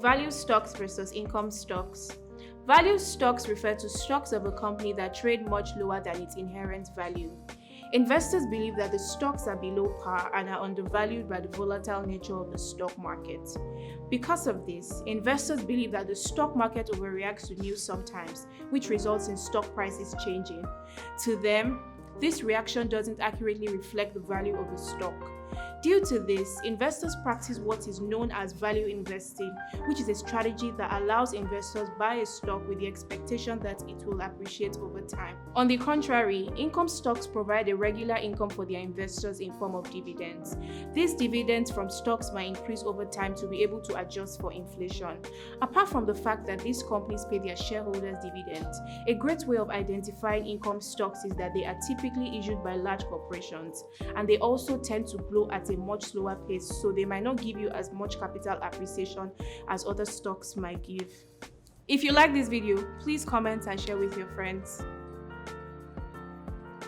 Value stocks versus income stocks. Value stocks refer to stocks of a company that trade much lower than its inherent value. Investors believe that the stocks are below par and are undervalued by the volatile nature of the stock market. Because of this, investors believe that the stock market overreacts to news sometimes, which results in stock prices changing. To them, this reaction doesn't accurately reflect the value of the stock. Due to this, investors practice what is known as value investing, which is a strategy that allows investors buy a stock with the expectation that it will appreciate over time. On the contrary, income stocks provide a regular income for their investors in form of dividends. These dividends from stocks might increase over time to be able to adjust for inflation. Apart from the fact that these companies pay their shareholders dividends, a great way of identifying income stocks is that they are typically issued by large corporations, and they also tend to grow at a much slower pace, so they might not give you as much capital appreciation as other stocks might give. If you like this video, please comment and share with your friends.